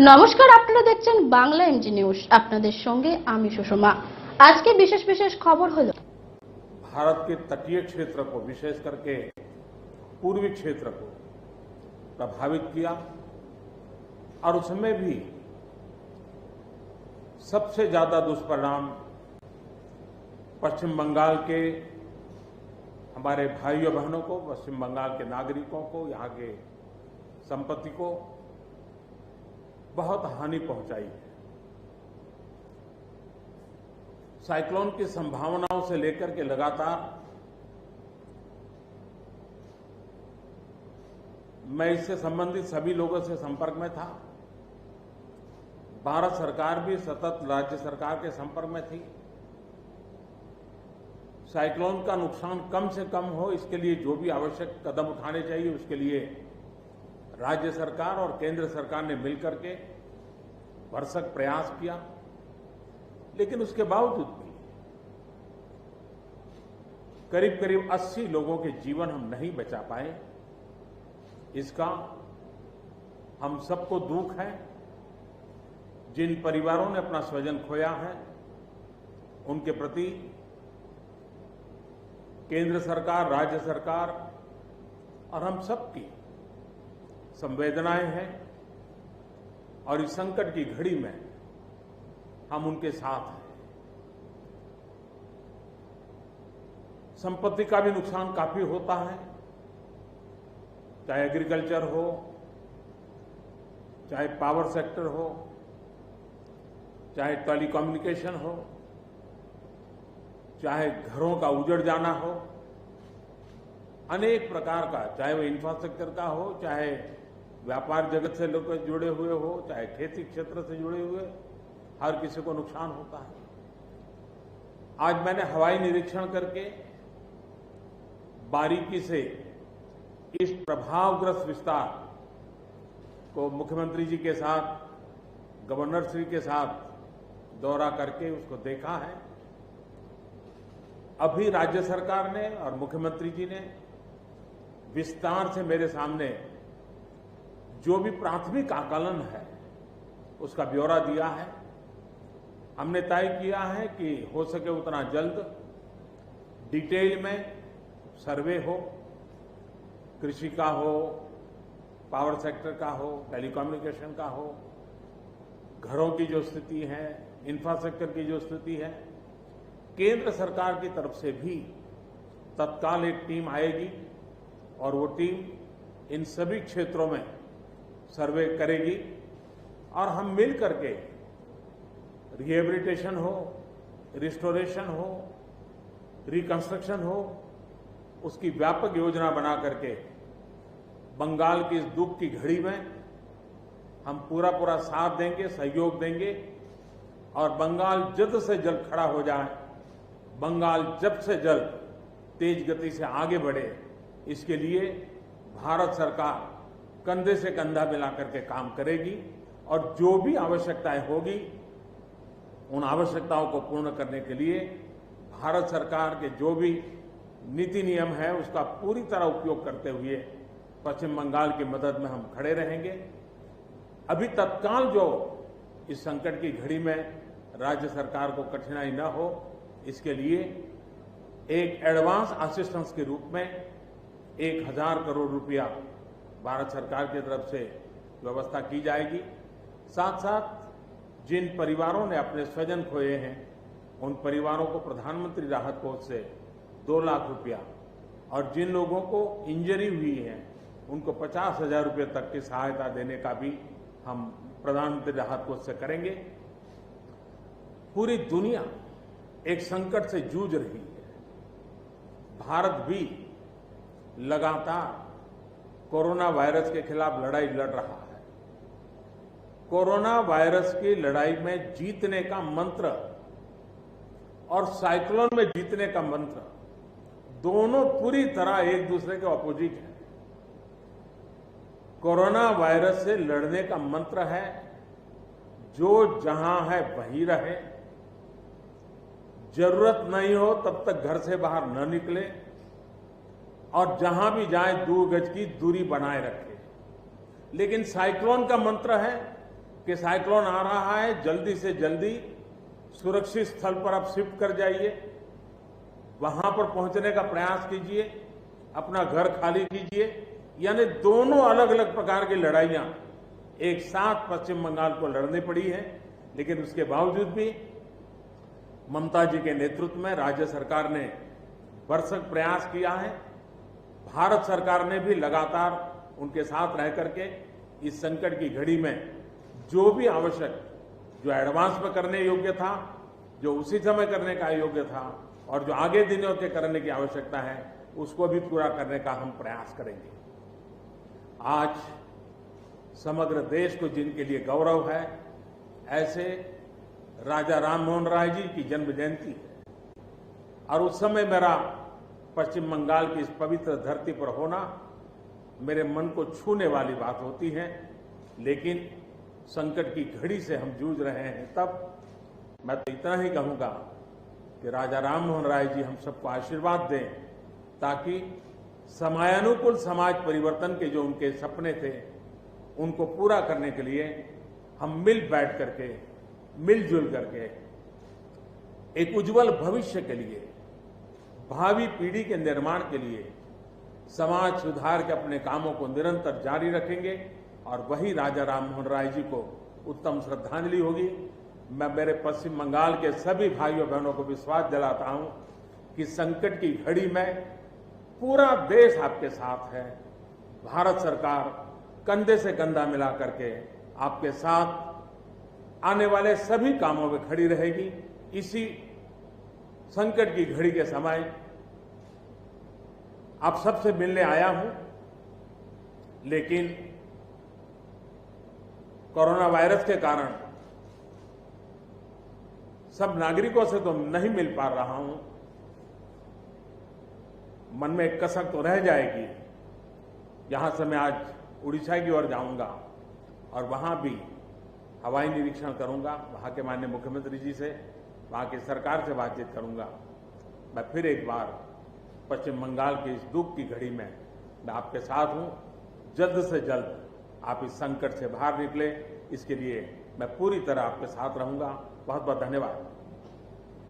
নমস্কার, আপনারা দেখছেন বাংলা এমজি নিউজ। আপনাদের সঙ্গে আমি সুষমা। আজকে বিশেষ বিশেষ খবর হলো भारत के तटीय क्षेत्र को, विशेष करके पूर्वी क्षेत्र को प्रभावित किया और उसमें भी सबसे ज्यादा दुष्परिणाम पश्चिम बंगाल के हमारे भाइयों बहनों को, पश्चिम बंगाल के नागरिकों को, यहाँ के संपत्ति को बहुत हानि पहुंचाई है। साइक्लोन की संभावनाओं से लेकर के लगातार मैं इससे संबंधित सभी लोगों से संपर्क में था। भारत सरकार भी सतत राज्य सरकार के संपर्क में थी। साइक्लोन का नुकसान कम से कम हो, इसके लिए जो भी आवश्यक कदम उठाने चाहिए उसके लिए राज्य सरकार और केंद्र सरकार ने मिलकर के भरसक प्रयास किया। लेकिन उसके बावजूद भी करीब करीब 80 लोगों के जीवन हम नहीं बचा पाए। इसका हम सबको दुख है। जिन परिवारों ने अपना स्वजन खोया है उनके प्रति केंद्र सरकार, राज्य सरकार और हम सबकी संवेदनाएं हैं और इस संकट की घड़ी में हम उनके साथ हैं। संपत्ति का भी नुकसान काफी होता है, चाहे एग्रीकल्चर हो, चाहे पावर सेक्टर हो, चाहे टेलीकम्युनिकेशन हो, चाहे घरों का उजड़ जाना हो, अनेक प्रकार का, चाहे वो इंफ्रास्ट्रक्चर का हो, चाहे व्यापार जगत से लोग जुड़े हुए हो, चाहे खेती क्षेत्र से जुड़े हुए, हर किसी को नुकसान होता है। आज मैंने हवाई निरीक्षण करके बारीकी से इस प्रभावग्रस्त विस्तार को मुख्यमंत्री जी के साथ, गवर्नर श्री के साथ दौरा करके उसको देखा है। अभी राज्य सरकार ने और मुख्यमंत्री जी ने विस्तार से मेरे सामने जो भी प्राथमिक आकलन है उसका ब्यौरा दिया है। हमने तय किया है कि हो सके उतना जल्द डिटेल में सर्वे हो, कृषि का हो, पावर सेक्टर का हो, टेलीकम्युनिकेशन का हो, घरों की जो स्थिति है, इंफ्रास्ट्रक्चर की जो स्थिति है। केंद्र सरकार की तरफ से भी तत्काल एक टीम आएगी और वो टीम इन सभी क्षेत्रों में सर्वे करेगी और हम मिल करके रिहेबिलिटेशन हो, रिस्टोरेशन हो, रिकंस्ट्रक्शन हो, उसकी व्यापक योजना बना करके बंगाल की इस दुख की घड़ी में हम पूरा साथ देंगे, सहयोग देंगे और बंगाल जल्द से जल्द खड़ा हो जाए, बंगाल जल्द से जल्द तेज गति से आगे बढ़े, इसके लिए भारत सरकार कंधे से कंधा मिला करके काम करेगी और जो भी आवश्यकताएं होगी उन आवश्यकताओं को पूर्ण करने के लिए भारत सरकार के जो भी नीति नियम है उसका पूरी तरह उपयोग करते हुए पश्चिम बंगाल की मदद में हम खड़े रहेंगे। अभी तत्काल जो इस संकट की घड़ी में राज्य सरकार को कठिनाई न हो, इसके लिए एक एडवांस असिस्टेंस के रूप में 1000 करोड़ रुपया भारत सरकार की तरफ से व्यवस्था की जाएगी। साथ साथ जिन परिवारों ने अपने स्वजन खोए हैं उन परिवारों को प्रधानमंत्री राहत कोष से 2 लाख रुपया और जिन लोगों को इंजरी हुई है उनको 50,000 रुपये तक की सहायता देने का भी हम प्रधानमंत्री राहत कोष से करेंगे। पूरी दुनिया एक संकट से जूझ रही है। भारत भी लगातार कोरोना वायरस के खिलाफ लड़ाई लड़ रहा है। कोरोना वायरस की लड़ाई में जीतने का मंत्र और साइक्लोन में जीतने का मंत्र दोनों पूरी तरह एक दूसरे के ऑपोजिट है। कोरोना वायरस से लड़ने का मंत्र है जो जहां है वहीं रहे, जरूरत नहीं हो तब तक घर से बाहर न निकले और जहां भी जाए 2 गज की दूरी बनाए रखे। लेकिन साइक्लोन का मंत्र है कि साइक्लोन आ रहा है, जल्दी से जल्दी सुरक्षित स्थल पर आप शिफ्ट कर जाइए, वहां पर पहुंचने का प्रयास कीजिए, अपना घर खाली कीजिए। यानी दोनों अलग अलग प्रकार की लड़ाइयां एक साथ पश्चिम बंगाल को लड़नी पड़ी है, लेकिन उसके बावजूद भी ममता जी के नेतृत्व में राज्य सरकार ने भरसक प्रयास किया है। भारत सरकार ने भी लगातार उनके साथ रह करके इस संकट की घड़ी में जो भी आवश्यक, जो एडवांस में करने योग्य था, जो उसी समय करने का योग्य था और जो आगे दिनों के करने की आवश्यकता है, उसको भी पूरा करने का हम प्रयास करेंगे। आज समग्र देश को जिनके लिए गौरव है, ऐसे राजा राम मोहन राय जी की जन्म जयंती है और उस समय मेरा पश्चिम बंगाल की इस पवित्र धरती पर होना मेरे मन को छूने वाली बात होती है। लेकिन संकट की घड़ी से हम जूझ रहे हैं, तब मैं तो इतना ही कहूंगा कि राजा राम मोहन राय जी हम सबको आशीर्वाद दें, ताकि समयानुकूल समाज परिवर्तन के जो उनके सपने थे, उनको पूरा करने के लिए हम बैठ करके, मिलजुल करके एक उज्जवल भविष्य के लिए, भावी पीढ़ी के निर्माण के लिए समाज सुधार के अपने कामों को निरंतर जारी रखेंगे और वही राजा राम मोहन राय जी को उत्तम श्रद्धांजलि होगी। मैं मेरे पश्चिम बंगाल के सभी भाइयों बहनों को विश्वास दिलाता हूं कि संकट की घड़ी में पूरा देश आपके साथ है। भारत सरकार कंधे से कंधा मिला करके आपके साथ आने वाले सभी कामों में खड़ी रहेगी। इसी संकट की घड़ी के समय आप सबसे मिलने आया हूं, लेकिन कोरोना वायरस के कारण सब नागरिकों से तो नहीं मिल पा रहा हूं। मन में एक कसक तो रह जाएगी। यहां से मैं आज उड़ीसा की ओर जाऊंगा और वहां भी हवाई निरीक्षण करूंगा, वहां के माननीय मुख्यमंत्री जी से, वहां की सरकार से बातचीत करूंगा। मैं फिर एक बार पश्चिम बंगाल की इस दुख की घड़ी में मैं आपके साथ हूं। जल्द से जल्द आप इस संकट से बाहर निकले, इसके लिए मैं पूरी तरह आपके साथ रहूंगा। बहुत बहुत धन्यवाद।